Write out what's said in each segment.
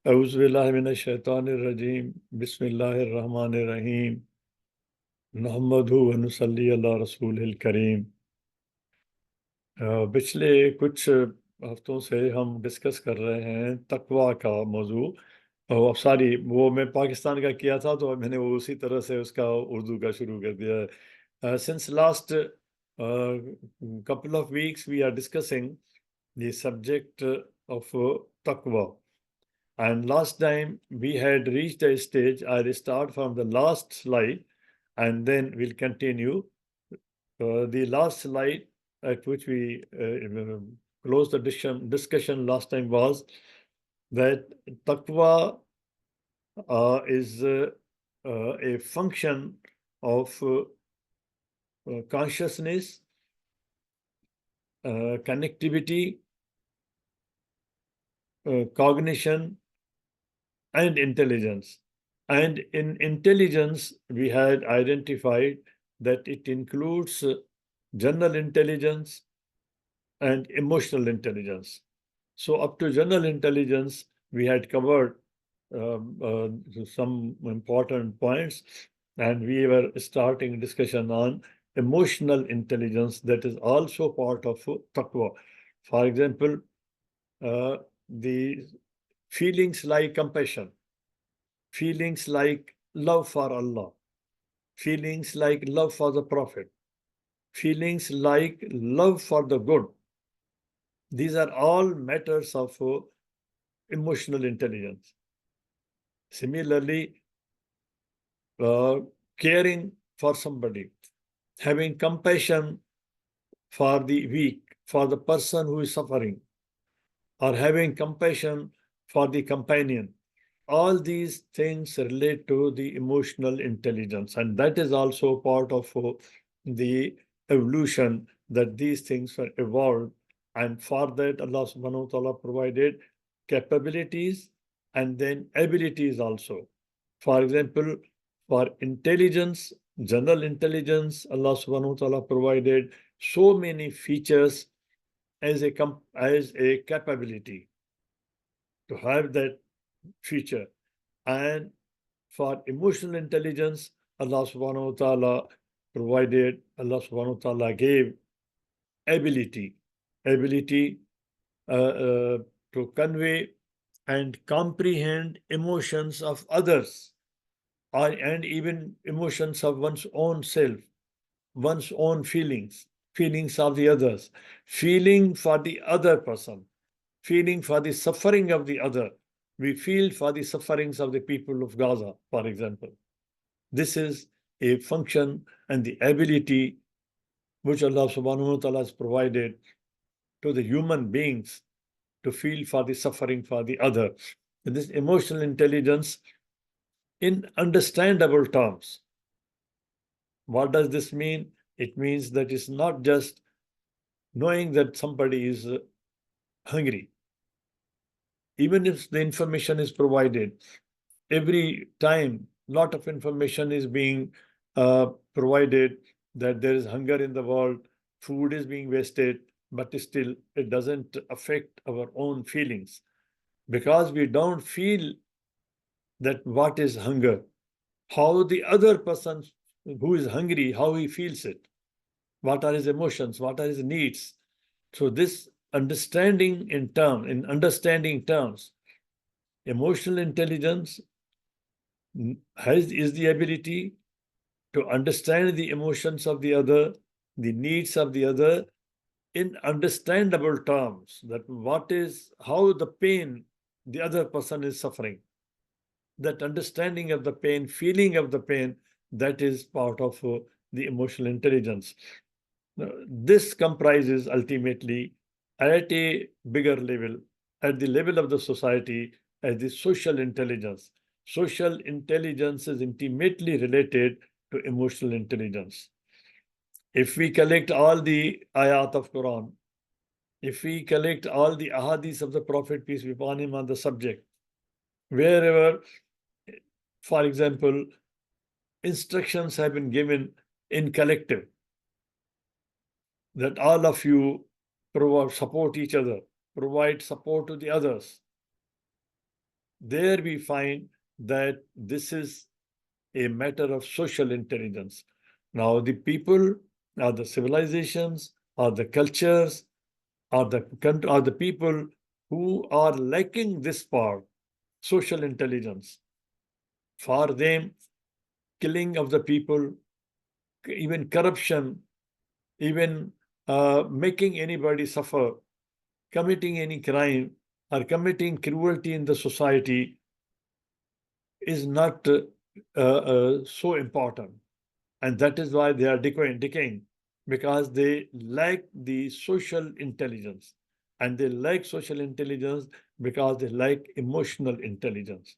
औज़ु बिल्लाहि मिनश शैतानिर रजीम बिस्मिल्लाहिर रहमानिर रहीम नहमदुहु व नुसल्ली अला रसूलिल करीम। पिछले कुछ हफ्तों से हम डिस्कस कर रहे हैं तकवा का मौजू। और सॉरी, वो मैं पाकिस्तान का किया था तो मैंने वो उसी तरह से उसका उर्दू का शुरू कर दिया है। Since last couple of weeks we are discussing the subject of taqwa. And last time we had reached a stage, I'll start from the last slide and then we'll continue. The last slide at which we closed the discussion last time was that taqwa is a function of consciousness, connectivity, cognition, and intelligence. And in intelligence, we had identified that it includes general intelligence and emotional intelligence. So up to general intelligence, we had covered some important points, and we were starting discussion on emotional intelligence that is also part of taqwa. For example, the feelings like compassion, feelings like love for Allah, feelings like love for the Prophet, feelings like love for the good. These are all matters of emotional intelligence. Similarly, caring for somebody, having compassion for the weak, for the person who is suffering, or having compassion for the companion. All these things relate to the emotional intelligence, and that is also part of the evolution, that these things were evolved. And for that, Allah subhanahu wa ta'ala provided capabilities and then abilities also. For example, for intelligence, general intelligence, Allah subhanahu wa ta'ala provided so many features as a capability to have that feature. And for emotional intelligence, Allah subhanahu wa ta'ala provided, Allah subhanahu wa ta'ala gave ability uh, uh, to convey and comprehend emotions of others, and even emotions of one's own self, one's own feelings, feelings of the others, feeling for the other person, feeling for the suffering of the other. We feel for the sufferings of the people of Gaza, for example. This is a function and the ability which Allah subhanahu wa ta'ala has provided to the human beings to feel for the suffering for the other. And this emotional intelligence in understandable terms. What does this mean? It means that it's not just knowing that somebody is hungry. Even if the information is provided, every time lot of information is being provided that there is hunger in the world, food is being wasted, but still it doesn't affect our own feelings, because we don't feel that what is hunger, how the other person who is hungry, how he feels it, what are his emotions, what are his needs. So this understanding in understanding terms, emotional intelligence is the ability to understand the emotions of the other, the needs of the other in understandable terms, that how the pain the other person is suffering. That understanding of the pain, feeling of the pain, that is part of the emotional intelligence. This comprises ultimately at a bigger level, at the level of the society, as the social intelligence. Social intelligence is intimately related to emotional intelligence. If we collect all the ayat of Quran, if we collect all the ahadith of the Prophet, peace be upon him, on the subject, wherever, for example, instructions have been given in collective, that all of you support each other, provide support to the others. there we find that this is a matter of social intelligence. Now, the people are the civilizations, are the cultures, are the people who are lacking this part, social intelligence. For them, killing of the people, even corruption, even making anybody suffer, committing any crime, or committing cruelty in the society is not so important. And that is why they are decaying, because they lack the social intelligence. And they lack social intelligence because they lack emotional intelligence.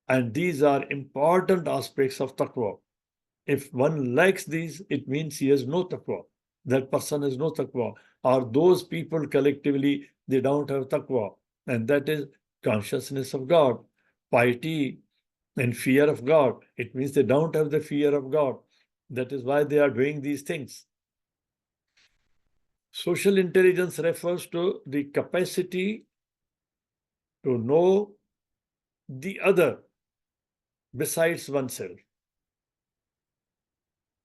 And these are important aspects of taqwa. If one lacks these, it means he has no taqwa. That person has no taqwa. Or those people collectively, they don't have taqwa. And that is consciousness of God, piety, and fear of God. It means they don't have the fear of God. That is why they are doing these things. Social intelligence refers to the capacity to know the other besides oneself.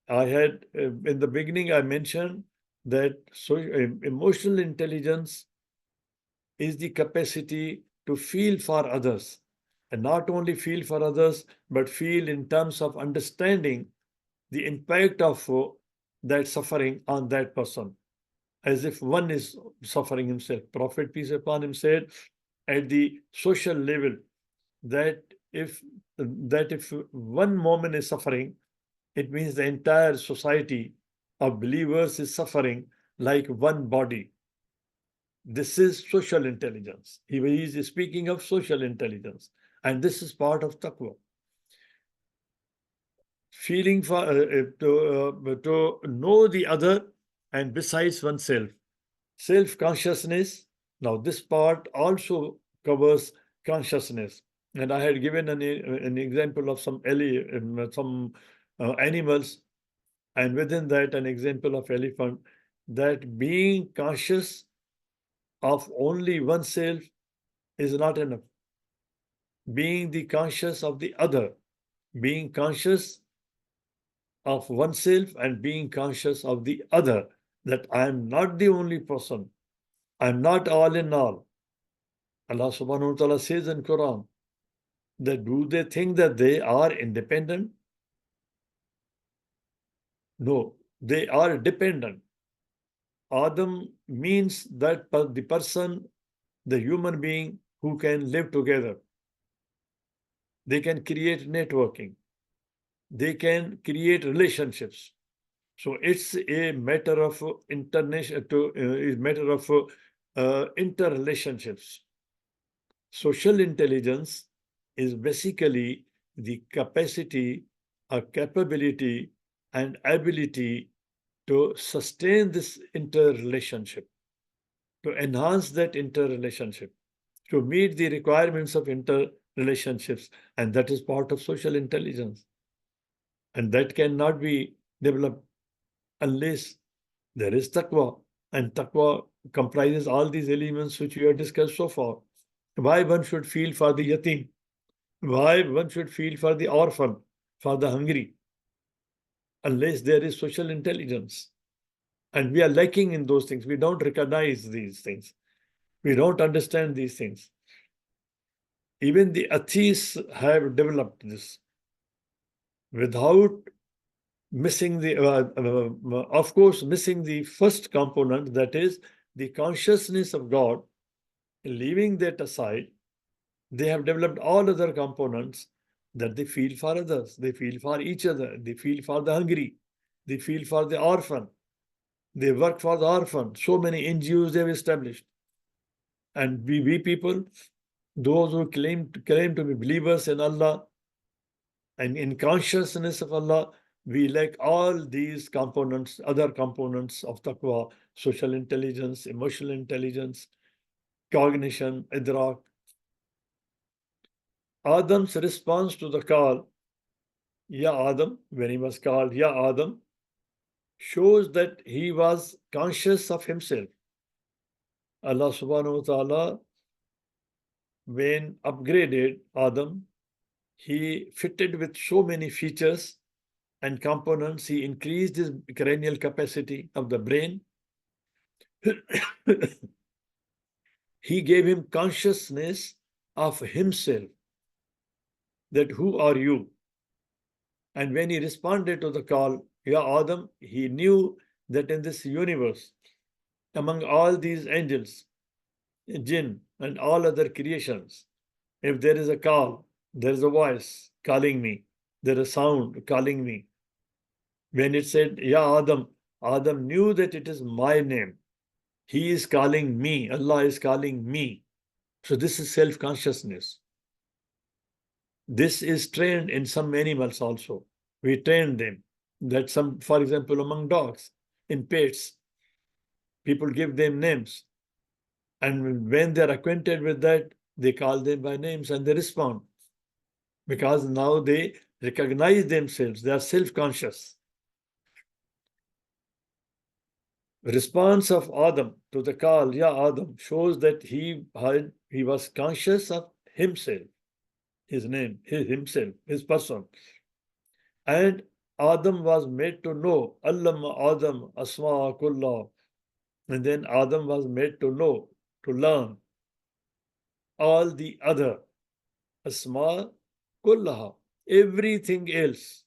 I had, in the beginning, I mentioned that emotional intelligence is the capacity to feel for others. And not only feel for others, but feel in terms of understanding the impact of that suffering on that person, as if one is suffering himself. Prophet, peace upon him, said at the social level that if one moment is suffering, it means the entire society of believers is suffering like one body. This is social intelligence. He is speaking of social intelligence, and this is part of taqwa. Feeling for to know the other and besides oneself. Self-consciousness. Now, this part also covers consciousness, and I had given an example of some animals, and within that, an example of elephant. That being conscious of only oneself is not enough. Being the conscious of the other, being conscious of oneself and being conscious of the other, that I am not the only person, I am not all in all. Allah subhanahu wa ta'ala says in Quran that do they think that they are independent? No, they are dependent. Adam means that the person, the human being who can live together. They can create networking. They can create relationships. So it's a matter of interrelationships. Social intelligence is basically the capacity, or capability, and ability to sustain this interrelationship, to enhance that interrelationship, to meet the requirements of interrelationships, and that is part of social intelligence. And that cannot be developed unless there is taqwa. And taqwa comprises all these elements which we have discussed so far. Why one should feel for the yatim, why one should feel for the orphan, for the hungry, unless there is social intelligence. And we are lacking in those things. We don't recognize these things. We don't understand these things. Even the atheists have developed this without missing the, of course, missing the first component, that is the consciousness of God. Leaving that aside, they have developed all other components, that they feel for others, they feel for each other, they feel for the hungry, they feel for the orphan, they work for the orphan. So many NGOs they have established. And we people, those who claim to be believers in Allah and in consciousness of Allah, we lack all these components, other components of taqwa: social intelligence, emotional intelligence, cognition, idrak. Adam's response to the call, Ya Adam, when he was called Ya Adam, shows that he was conscious of himself. Allah subhanahu wa ta'ala when upgraded Adam, he fitted with so many features and components. He increased his cranial capacity of the brain. He gave him consciousness of himself, that who are you? And when he responded to the call, Ya Adam, he knew that in this universe, among all these angels, jinn, and all other creations, if there is a call, there is a voice calling me, there is a sound calling me. When it said, Ya Adam, Adam knew that it is my name. He is calling me, Allah is calling me. So this is self-consciousness. This is trained in some animals also. We train them. That some, for example, among dogs, in pets, people give them names. And when they're acquainted with that, they call them by names and they respond. Because now they recognize themselves, they are self-conscious. Response of Adam to the call, Ya Adam, shows that he was conscious of himself, his name, himself, his person. And Adam was made to know, Allama Adam asma kullah. And then Adam was made to know, to learn all the other asma kullaha, everything else.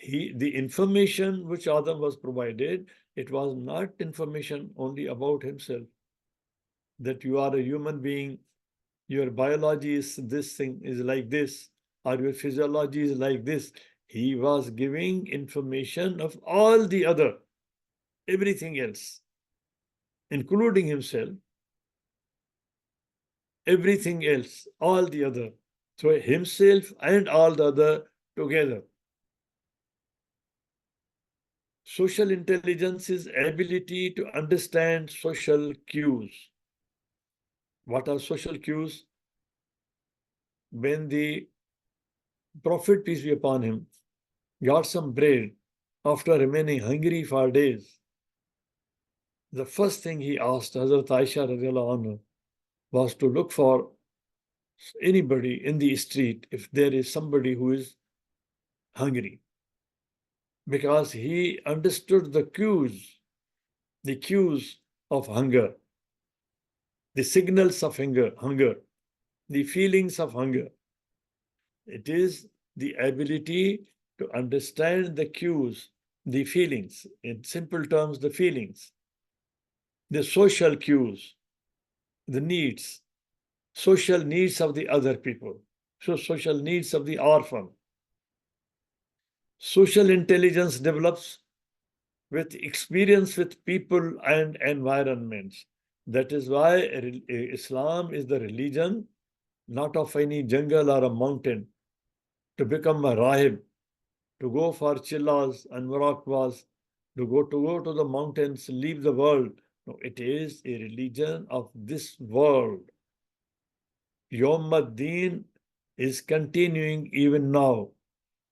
The information which Adam was provided, it was not information only about himself, that you are a human being, your biology is this thing, is like this, or your physiology is like this. He was giving information of all the other, everything else, including himself, everything else, all the other. So himself and all the other together. Social intelligence is ability to understand social cues. What are social cues? When the Prophet, peace be upon him, got some bread after remaining hungry for days, the first thing he asked Hazrat Aisha radiallahu anha was to look for anybody in the street if there is somebody who is hungry. Because he understood the cues of hunger, the signals of hunger, the feelings of hunger. It is the ability to understand the cues, the feelings, in simple terms, the feelings, the social cues, the needs, social needs of the other people, so social needs of the orphan. Social intelligence develops with experience with people and environments. That is why Islam is the religion not of any jungle or a mountain, to become a rahib, to go for chillas and muraqabas, to go to the mountains, leave the world. No, it is a religion of this world. Yawm ad-Din is continuing even now.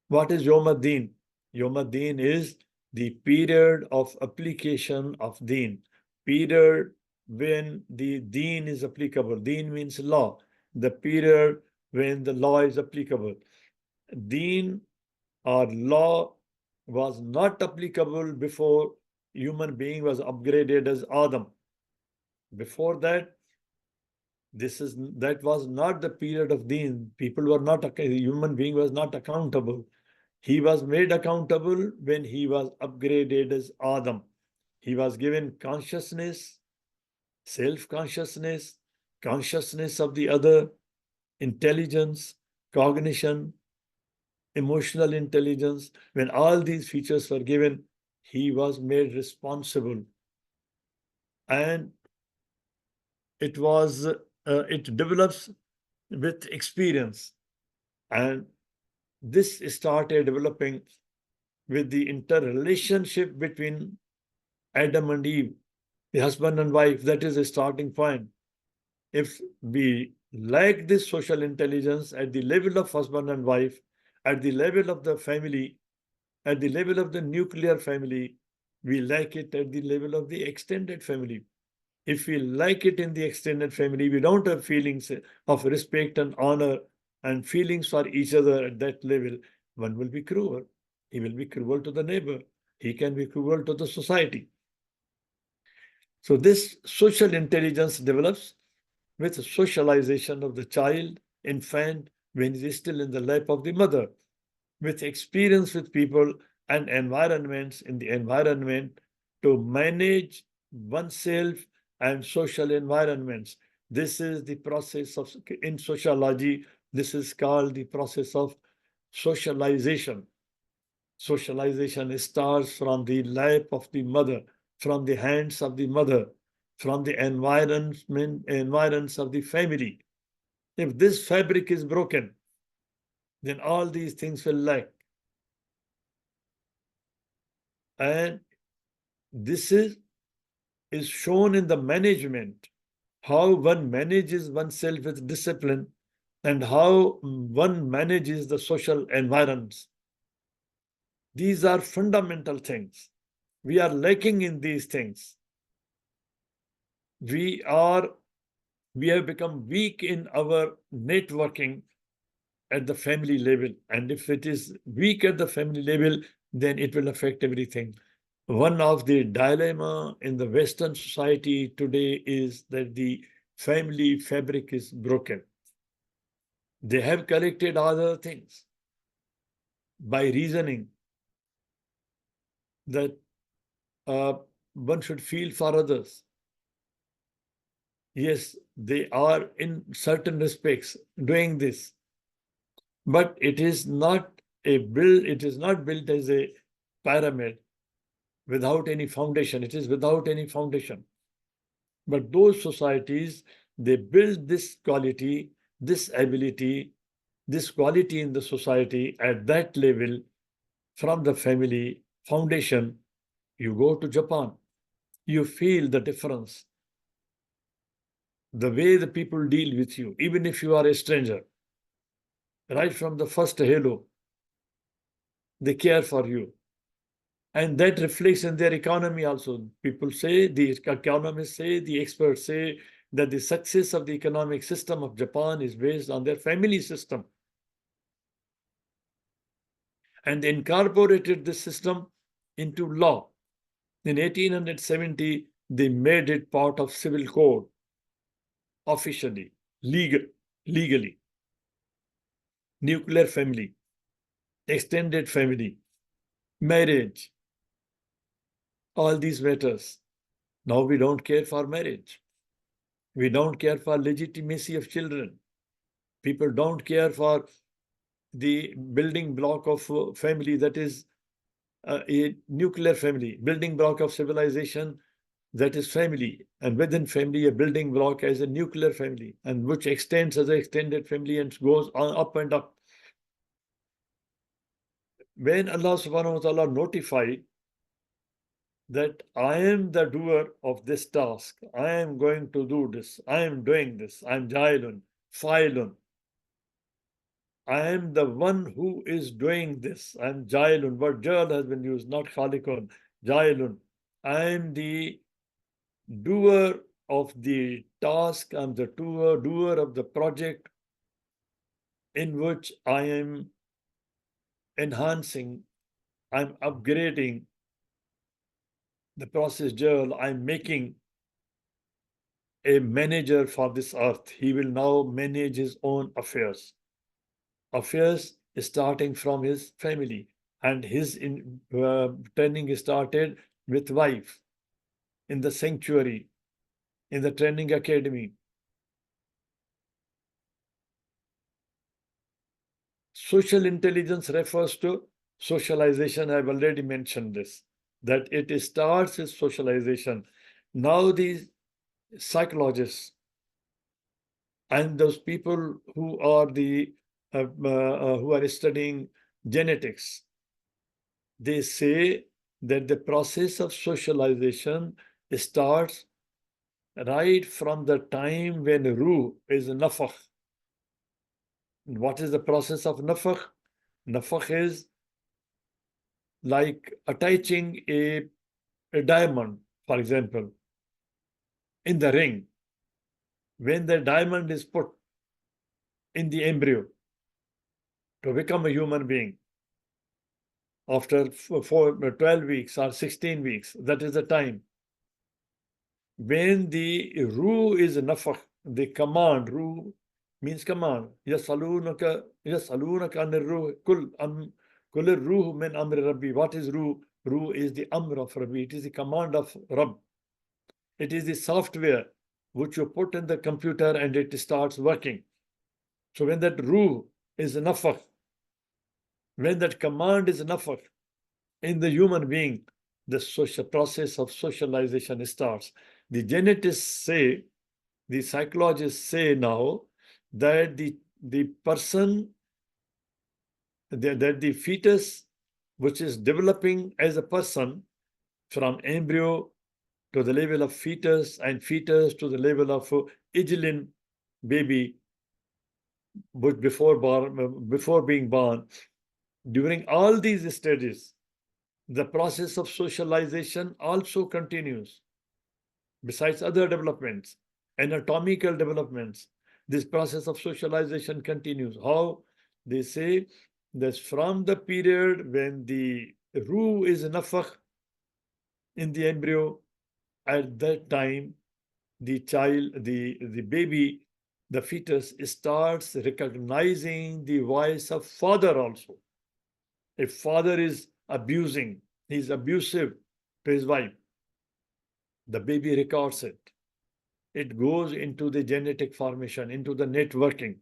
What is Yawm ad-Din? Yawm ad-Din is the period of application of Deen, period when the Deen is applicable. Deen means law, the period when the law is applicable. Deen or law was not applicable before human being was upgraded as Adam. Before that, that was not the period of Deen. People were not, the human being was not accountable. He was made accountable when he was upgraded as Adam. He was given consciousness, self-consciousness, consciousness of the other, intelligence, cognition, emotional intelligence. When all these features were given, he was made responsible. And it develops with experience. And this started developing with the interrelationship between Adam and Eve, the husband and wife. That is a starting point. If we lack this social intelligence at the level of husband and wife, at the level of the family, at the level of the nuclear family, we lack it at the level of the extended family. If we like it in the extended family, we don't have feelings of respect and honor and feelings for each other at that level, one will be cruel. He will be cruel to the neighbor. He can be cruel to the society. So this social intelligence develops with socialization of the child, infant, when he is still in the lap of the mother, with experience with people and environments in the environment to manage oneself and social environments. This is the process of, in sociology, this is called the process of socialization. Socialization starts from the lap of the mother, from the hands of the mother, from the environs of the family. If this fabric is broken, then all these things will lack. And this is shown in the management, how one manages oneself with discipline and how one manages the social environs. These are fundamental things. We are lacking in these things. We have become weak in our networking at the family level. And if it is weak at the family level, then it will affect everything. One of the dilemma in the Western society today is that the family fabric is broken. They have collected other things by reasoning that one should feel for others. Yes, they are in certain respects doing this, but it is not it is not built as a pyramid without any foundation. It is without any foundation. But those societies, they build this quality, this ability, this quality in the society at that level from the family foundation. You go to Japan, you feel the difference. The way the people deal with you, even if you are a stranger, right from the first hello, they care for you. And that reflects in their economy also. People say, the economists say, the experts say that the success of the economic system of Japan is based on their family system. And they incorporated this system into law. In 1870, they made it part of civil code, officially, legally. Nuclear family, extended family, marriage, all these matters. Now we don't care for marriage. We don't care for legitimacy of children. People don't care for the building block of family, that is a nuclear family, building block of civilization, that is family, and within family a building block as a nuclear family, and which extends as an extended family and goes on up and up. When Allah subhanahu wa ta'ala notified that I am the doer of this task, I am going to do this, I am doing this, I am jailun, fa'ilun, I am the one who is doing this. I am jailun. Word jail has been used, not khalikun. Jailun. I am the doer of the task. I am the doer of the project in which I am enhancing, I'm upgrading the process jail. I'm making a manager for this earth. He will now manage his own affairs. Affairs starting from his family, and his training started with wife in the sanctuary, in the training academy. Social intelligence refers to socialization. I've already mentioned this, that it starts with socialization. Now these psychologists and those people who are who are studying genetics, they say that the process of socialization starts right from the time when ruh is nafakh. What is the process of nafakh? Nafakh is like attaching a diamond, for example. in the ring, when the diamond is put in the embryo to become a human being, after 12 weeks or 16 weeks, that is the time when the ruh is nafakh, the command, ruh means command. Yasalunaka anir ruh, kul ruh min amri rabbi. What is ruh? Ruh is the amr of Rabbi. It is the command of Rabb. It is the software which you put in the computer and it starts working. So when that ruh is nafakh, when that command is nafakh in the human being, the social process of socialization starts. The genetists say, the psychologists say now that the person, that the fetus which is developing as a person from embryo to the level of fetus and fetus to the level of ijlin baby, but before being born, during all these stages, the process of socialization also continues. Besides other developments, anatomical developments, this process of socialization continues. How? They say that from the period when the ruh is nafakh in the embryo, at that time, the child, the baby, the fetus starts recognizing the voice of father also. If father is abusing, he's abusive to his wife, the baby records it. It goes into the genetic formation, into the networking.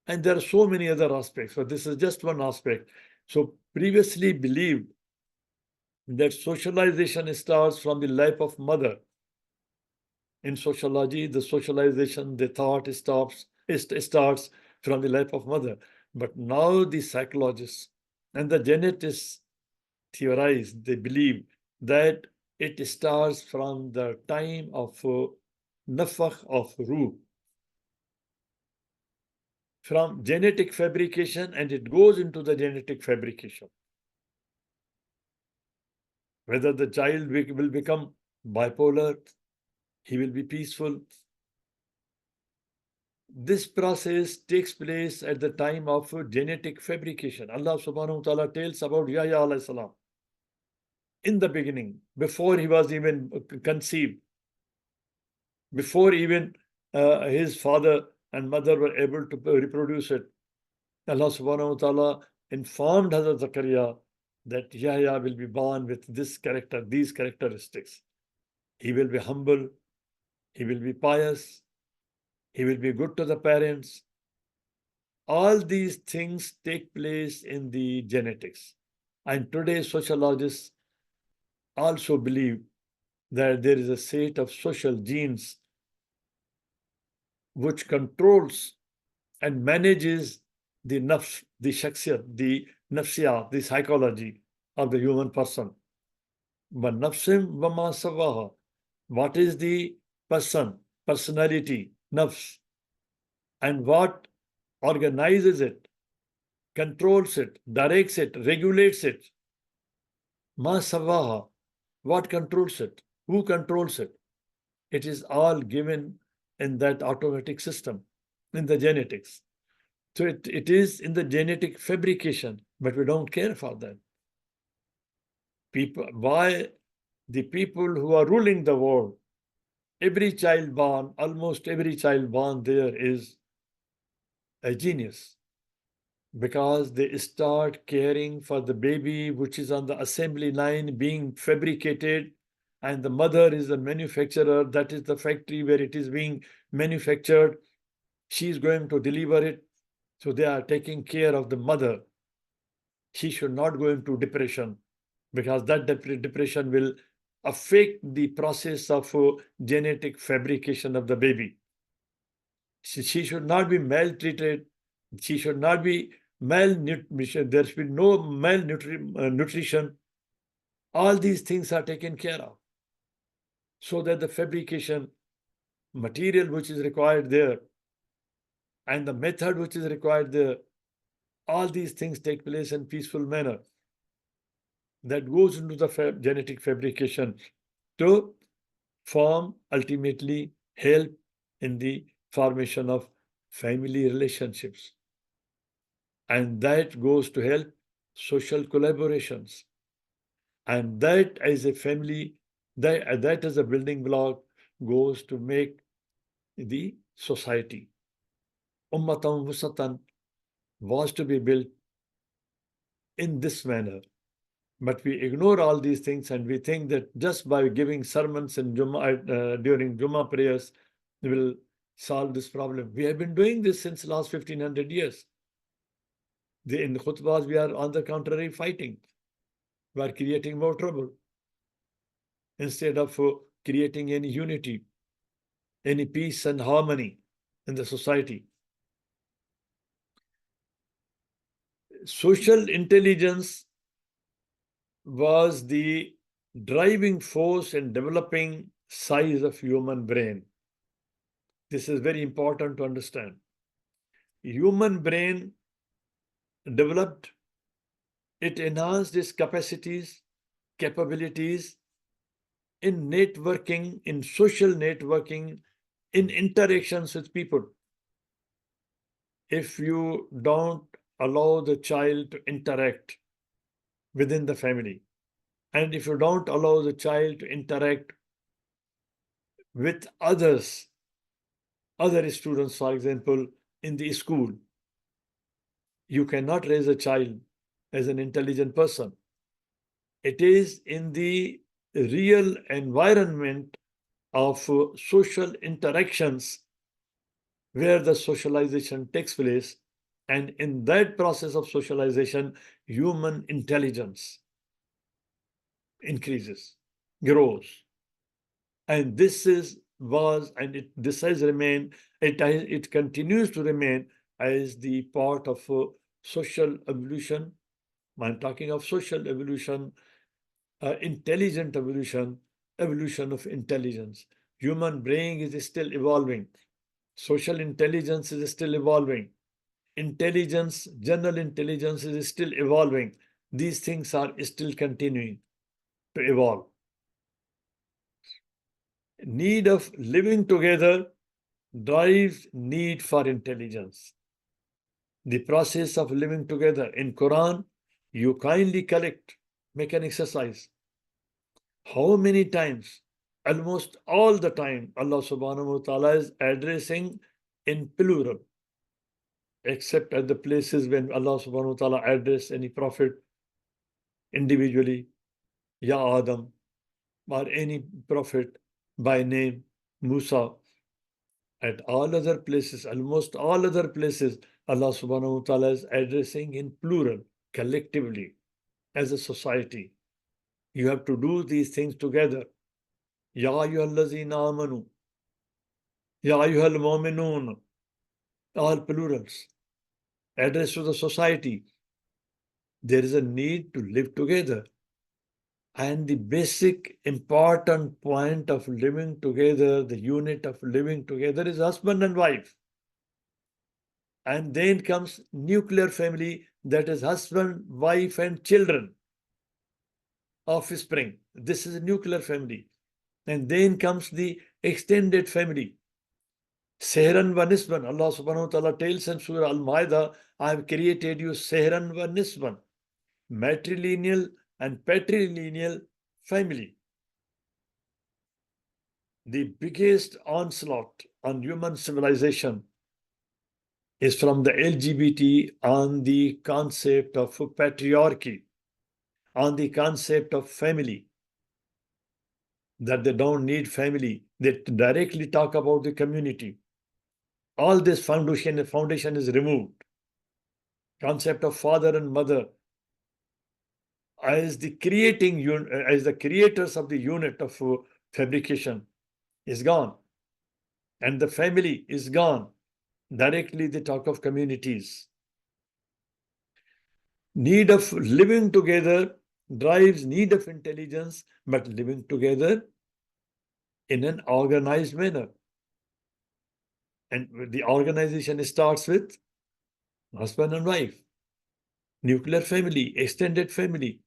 And there are so many other aspects. So this is just one aspect. So previously believed that socialization starts from the life of mother. In sociology, the socialization, the thought starts from the life of mother. But now the psychologists and the genetics theorize, they believe that it starts from the time of nafakh of ruh, from genetic fabrication, and it goes into the genetic fabrication. Whether the child will become bipolar, he will be peaceful. This process takes place at the time of genetic fabrication. Allah subhanahu wa ta'ala tells about Yahya alayhi salam. In the beginning, before he was even conceived, before even his father and mother were able to reproduce it, Allah subhanahu wa ta'ala informed Hazrat Zakaria that Yahya will be born with this character, these characteristics. He will be humble, he will be pious, he will be good to the parents. All these things take place in the genetics. And today sociologists also believe that there is a set of social genes which controls and manages the nafs, the shakhsiyat, the nafsiyat, the psychology of the human person. But nafsim vama savaha, what is the person, personality, nafs, and what organizes it, controls it, directs it, regulates it. Ma savaha, what controls it? Who controls it? It is all given in that automatic system, in the genetics. So it is in the genetic fabrication, but we don't care for that. Why the people who are ruling the world, every child born, almost every child born there is a genius, because they start caring for the baby which is on the assembly line being fabricated, and the mother is the manufacturer. That is the factory where it is being manufactured. She is going to deliver it. So they are taking care of the mother. She should not go into depression, because that depression will affect the process of genetic fabrication of the baby. She should not be maltreated. She should not be malnutrition. There should be no malnutrition. All these things are taken care of, so that the fabrication material which is required there and the method which is required there, all these things take place in peaceful manner. That goes into the genetic fabrication to form ultimately help in the formation of family relationships. And that goes to help social collaborations. And that as a family, that as a building block goes to make the society. Ummatan Wusatan was to be built in this manner. But we ignore all these things and we think that just by giving sermons in during Jummah prayers, we will solve this problem. We have been doing this since last 1500 years. In khutbahs, we are on the contrary fighting. We are creating more trouble instead of creating any unity, any peace and harmony in the society. Social intelligence was the driving force in developing size of human brain. This is very important to understand. Human brain developed, it enhanced its capacities, capabilities in networking, in social networking, in interactions with people. If you don't allow the child to interact within the family, and if you don't allow the child to interact with others, other students, for example, in the school, you cannot raise a child as an intelligent person. It is in the real environment of social interactions where the socialization takes place, and in that process of socialization, human intelligence increases, grows. And this this has remained, it continues to remain as the part of social evolution. I'm talking of social evolution, intelligent evolution, evolution of intelligence. Human brain is still evolving. Social intelligence is still evolving. Intelligence, general intelligence is still evolving. These things are still continuing to evolve. Need of living together drives need for intelligence. The process of living together in Quran, you kindly collect, make an exercise. How many times? Almost all the time, Allah subhanahu wa ta'ala is addressing in plural, except at the places when Allah subhanahu wa ta'ala address any prophet individually, Ya Adam, or any prophet by name, Musa. At all other places, almost all other places, Allah subhanahu wa ta'ala is addressing in plural, collectively, as a society. You have to do these things together. Ya ayyuhallazina amanu, Ya ayyuhal mu'minun, all plurals, addressed to the society. There is a need to live together. And the basic important point of living together, the unit of living together, is husband and wife. And then comes nuclear family, that is husband, wife, and children, offspring. This is a nuclear family. And then comes the extended family. Sehran wa nisban. Allah subhanahu wa ta'ala tells in Surah Al-Ma'idah, I have created you Sehran wa nisban, matrilineal and patrilineal family. The biggest onslaught on human civilization is from the LGBT on the concept of patriarchy, on the concept of family, that they don't need family. They directly talk about the community. All this foundation is removed. Concept of father and mother as the creators of the unit of fabrication is gone, and the family is gone. Directly they talk of communities. Need of living together drives need of intelligence, but living together in an organized manner. And the organization starts with husband and wife, nuclear family, extended family,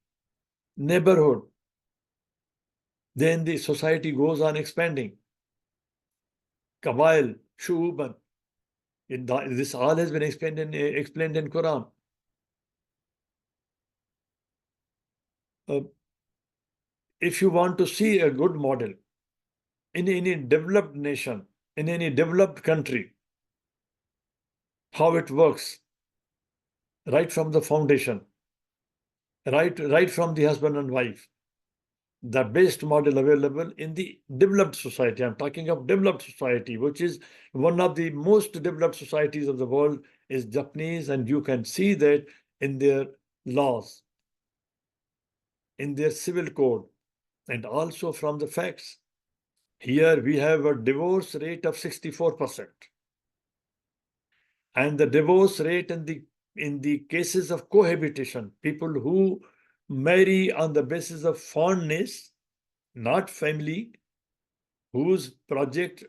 neighborhood. Then the society goes on expanding. Kabail, Shu'uban. This all has been explained in Quran. If you want to see a good model in any developed nation, in any developed country, how it works, right from the foundation, right from the husband and wife, the best model available in the developed society. I'm talking of developed society, which is one of the most developed societies of the world, is Japanese, and you can see that in their laws, in their civil code, and also from the facts. Here we have a divorce rate of 64%. And the divorce rate in the cases of cohabitation, people who marry on the basis of fondness, not family, whose project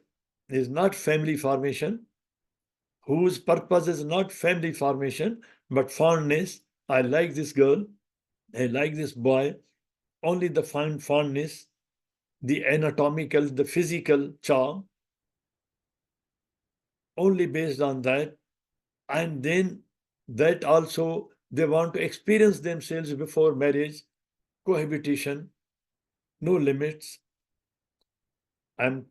is not family formation, whose purpose is not family formation, but fondness. I like this girl, I like this boy, only the fondness, the anatomical, the physical charm, only based on that. And then that also they want to experience themselves before marriage, cohabitation, no limits. I'm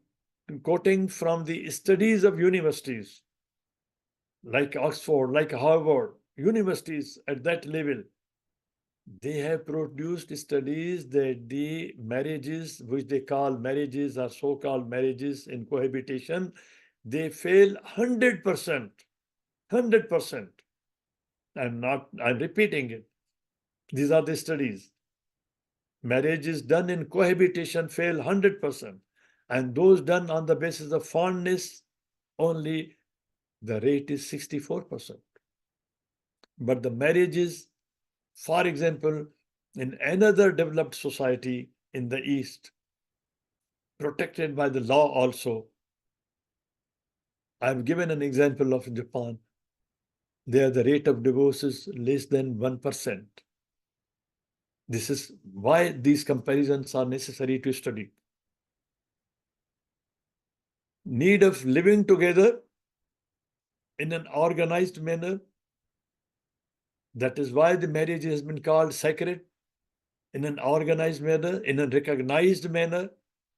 quoting from the studies of universities like Oxford, like Harvard, universities at that level. They have produced studies that the marriages, which they call marriages or so-called marriages in cohabitation, they fail 100%. 100%. I'm repeating it. These are the studies. Marriages done in cohabitation fail 100%. And those done on the basis of fondness, only the rate is 64%. But the marriages, for example, in another developed society in the East, protected by the law also. I've given an example of Japan. There the rate of divorce is less than 1%. This is why these comparisons are necessary to study. Need of living together in an organized manner. That is why the marriage has been called sacred, in an organized manner, in a recognized manner,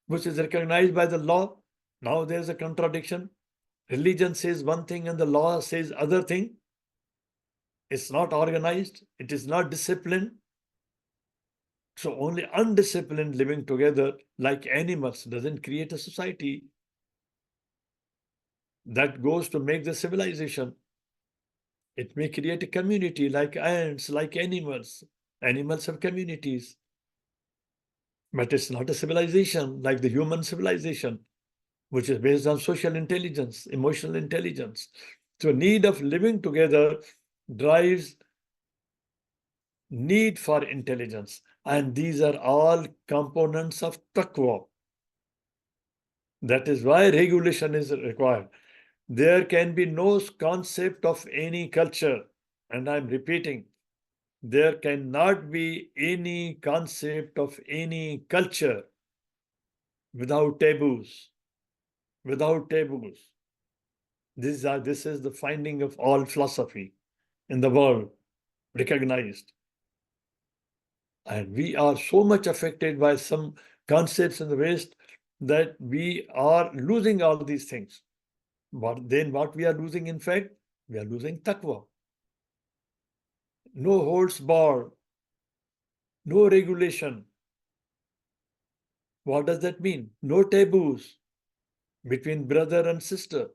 which is recognized by the law. Now there's a contradiction. Religion says one thing and the law says other thing. It's not organized. It is not disciplined. So only undisciplined living together like animals doesn't create a society. That goes to make the civilization. It may create a community like ants, like animals. Animals have communities. But it's not a civilization like the human civilization, which is based on social intelligence, emotional intelligence. So need of living together drives need for intelligence. And these are all components of TAQWA. That is why regulation is required. There can be no concept of any culture. And I'm repeating, there cannot be any concept of any culture without taboos. Without taboos. This is the finding of all philosophy in the world, recognized. And we are so much affected by some concepts in the West that we are losing all these things. But then what we are losing, in fact, we are losing taqwa. No holds barred, no regulation. What does that mean? No taboos between brother and sister,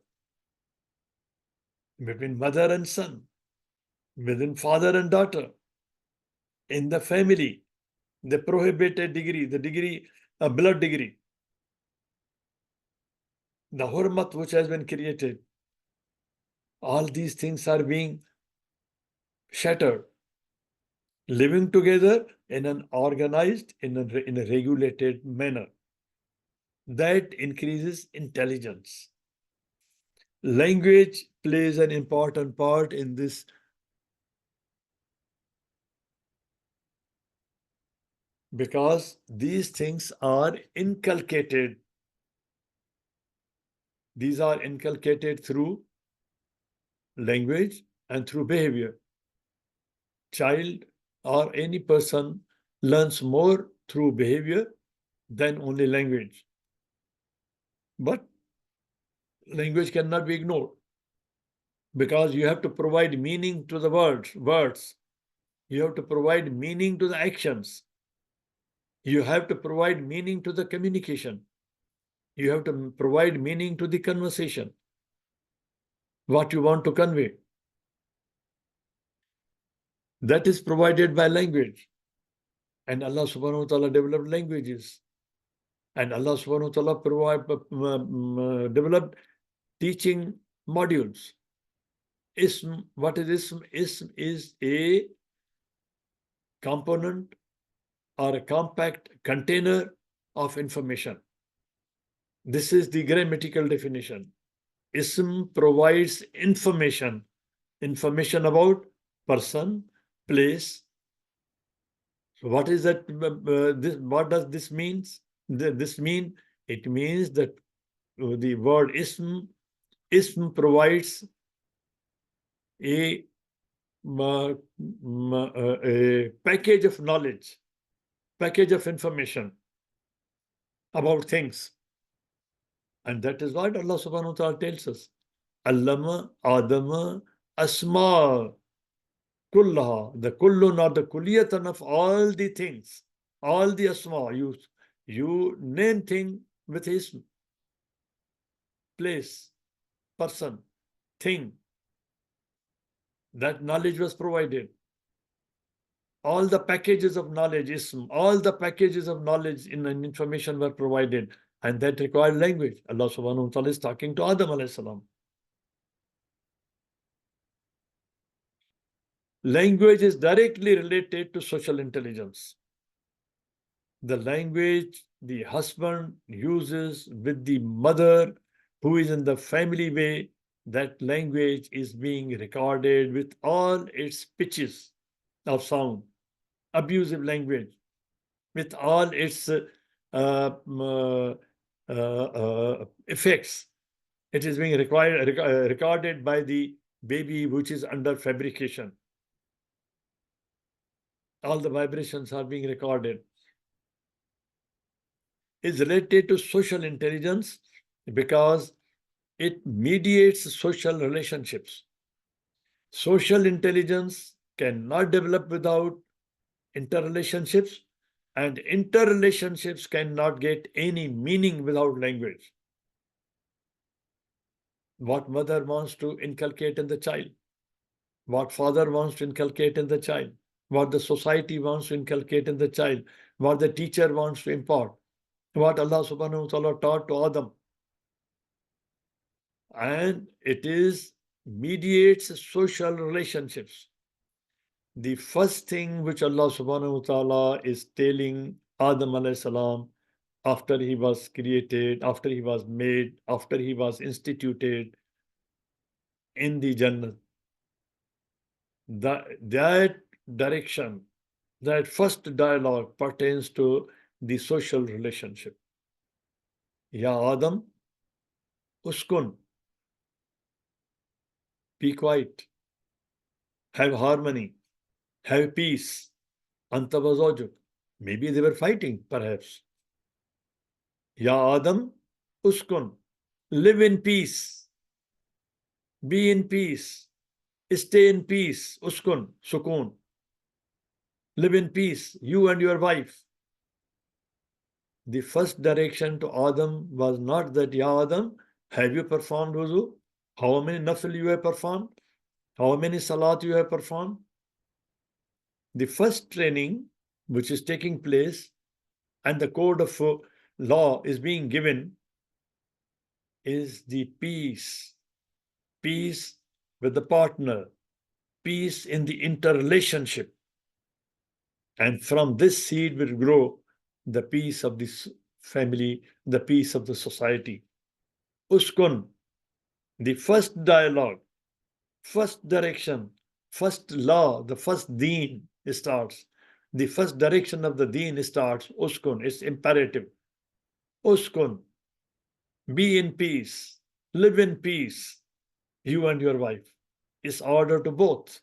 between mother and son, between father and daughter, in the family, the prohibited degree, the degree, a blood degree, the hurmat which has been created. All these things are being shattered. Living together in an organized, in a regulated manner. That increases intelligence. Language plays an important part in this. Because these things are inculcated. These are inculcated through language and through behavior. Child or any person learns more through behavior than only language. But language cannot be ignored because you have to provide meaning to the words. You have to provide meaning to the actions. You have to provide meaning to the communication. You have to provide meaning to the conversation, what you want to convey. That is provided by language. And Allah subhanahu wa ta'ala developed languages. And Allah subhanahu wa ta'ala developed teaching modules. Ism, what is ism? Ism is a component or a compact container of information. This is the grammatical definition. Ism provides information about person, place. So what is that? What does this mean? It means that the word ism provides a package of knowledge, package of information about things. And that is what Allah subhanahu wa ta'ala tells us. Allama Adama Asma Kullaha. The kullu, not the kulliyatan of all the things, all the asma. You name thing with ism, place, person, thing. That knowledge was provided. All the packages of knowledge, ism, all the packages of knowledge in an information were provided, and that required language. Allah subhanahu wa ta'ala is talking to Adam alayhi salam. Language is directly related to social intelligence. The language the husband uses with the mother who is in the family way, that language is being recorded with all its pitches of sound, abusive language, with all its effects. It is being recorded by the baby which is under fabrication. All the vibrations are being recorded. Is related to social intelligence because it mediates social relationships. Social intelligence cannot develop without interrelationships, and interrelationships cannot get any meaning without language. What mother wants to inculcate in the child, what father wants to inculcate in the child, what the society wants to inculcate in the child, what the teacher wants to impart, what Allah subhanahu wa ta'ala taught to Adam. And it is mediates social relationships. The first thing which Allah subhanahu wa ta'ala is telling Adam alayhi salam after he was created, after he was made, after he was instituted in the Jannah, that direction, that first dialogue pertains to the social relationship. Ya Adam, uskun, be quiet, have harmony, have peace. Anta wa zawjuk. Maybe they were fighting, perhaps. Ya Adam, uskun, live in peace, be in peace, stay in peace. Uskun, sukun. Live in peace, you and your wife. The first direction to Adam was not that, Ya Adam, have you performed wuzu? How many nafil you have performed? How many salat you have performed? The first training which is taking place and the code of law is being given is the peace. Peace with the partner, peace in the interrelationship. And from this seed will grow the peace of this family, the peace of the society. Uskun, the first dialogue, first direction, first law, the first deen starts. The first direction of the deen starts, uskun, it's imperative. Uskun, be in peace, live in peace, you and your wife. It's order to both.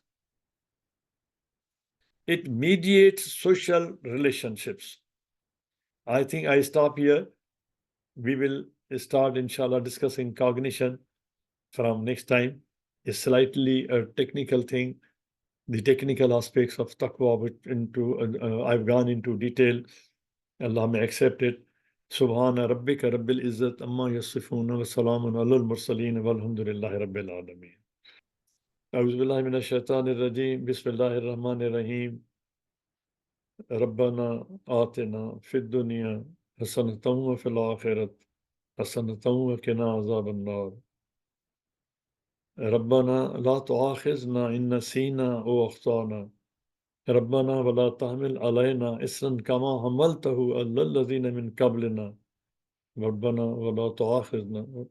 It mediates social relationships. I think I stop here. We will start, inshallah, discussing cognition from next time. It's slightly a technical thing. The technical aspects of taqwa, which I've gone into detail. Allah may accept it. Subhana rabbika rabbil izzat amma yasifuna wa salamun alal mursaleen walhamdulillahi rabbil alameen. أعوذ بالله من الشيطان الرجيم بسم الله الرحمن الرحيم ربنا آتنا في الدنيا حسنة وفي الآخرة حسنة وقنا عذاب النار ربنا لا تؤاخذنا إن نسينا أو أخطأنا ربنا ولا تحمل علينا إصرا كما حملته على الذين من قبلنا ربنا ولا تؤاخذنا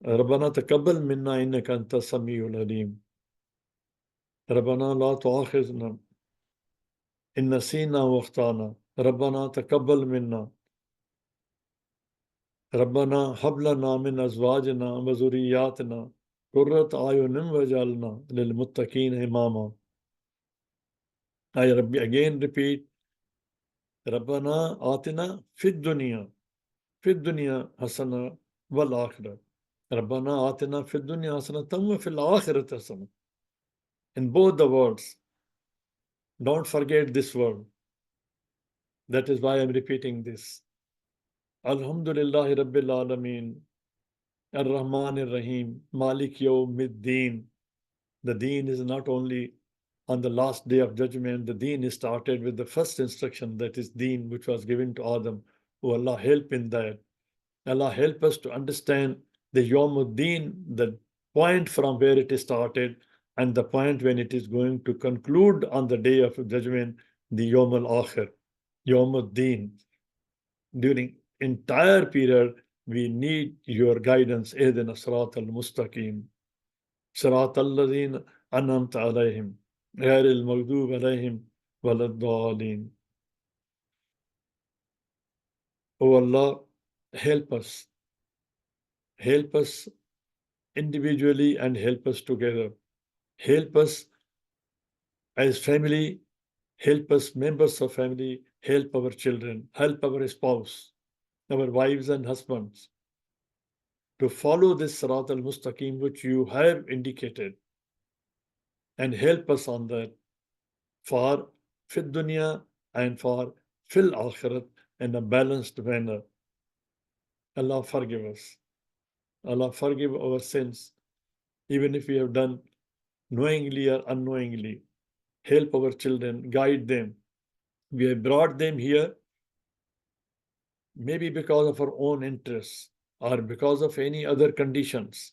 ربنا تقبل منا إنك أنت السميع العليم ربنا لا تؤاخذنا إن نسينا وأخطأنا ربنا تقبل منا ربنا هب لنا من أزواجنا وذرياتنا قرة أعين واجعلنا للمتقين إماما. I again repeat, ربنا آتنا في الدنيا حسنة والآخرة ربنا آتنا في الدنيا حسنة وفي الآخرة حسنة. In both the words, don't forget this word. That is why I'm repeating this. Alhamdulillahi Rabbil Alameen, Ar-Rahman Ar-Rahim, Malik Yawmiddin. The deen is not only on the last day of judgment, the deen is started with the first instruction, that is deen, which was given to Adam. Oh Allah, help in that. Allah help us to understand the Yawmuddin, the point from where it is started, and the point when it is going to conclude on the day of judgment, the Yawm al-Akhir, Yawmuddin. During entire period, we need your guidance. Ihdina Sirat al-Mustaqim. Sirat al-Ladhin an'amta alayhim. Ghair al-Maghdub alayhim walad-dallin. Oh Allah, help us. Help us individually and help us together. Help us as family, help us members of family, help our children, help our spouse, our wives and husbands to follow this Sirat al-Mustaqim which you have indicated, and help us on that for fid dunya and for fil akhirat in a balanced manner. Allah forgive us. Allah forgive our sins, even if we have done knowingly or unknowingly. Help our children, guide them. We have brought them here maybe because of our own interests or because of any other conditions.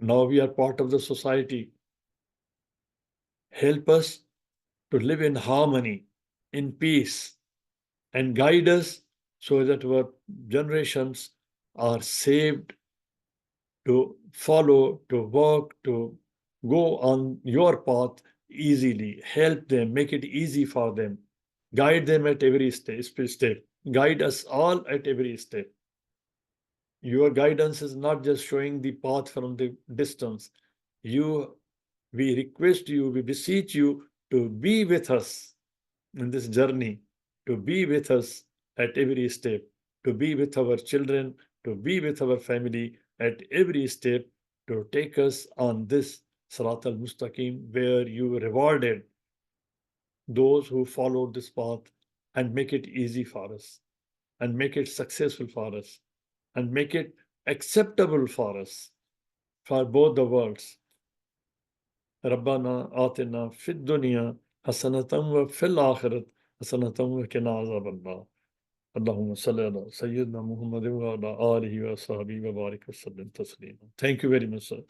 Now we are part of the society. Help us to live in harmony, in peace, and guide us so that our generations are saved to follow, to walk, to go on your path easily. Help them, make it easy for them. Guide them at every step. Guide us all at every step. Your guidance is not just showing the path from the distance. We request you, we beseech you to be with us in this journey, to be with us at every step, to be with our children, to be with our family at every step, to take us on this Sirat al-Mustaqim where you rewarded those who followed this path, and make it easy for us, and make it successful for us, and make it acceptable for us, for both the worlds. ربنا آتنا في الدنيا حسنة وفي الآخرة حسنة وقنا عذاب النار. اللهم صل على سيدنا محمد وعلى آله وصحبه وبارك وسلم تسليما. Thank you very much, sir.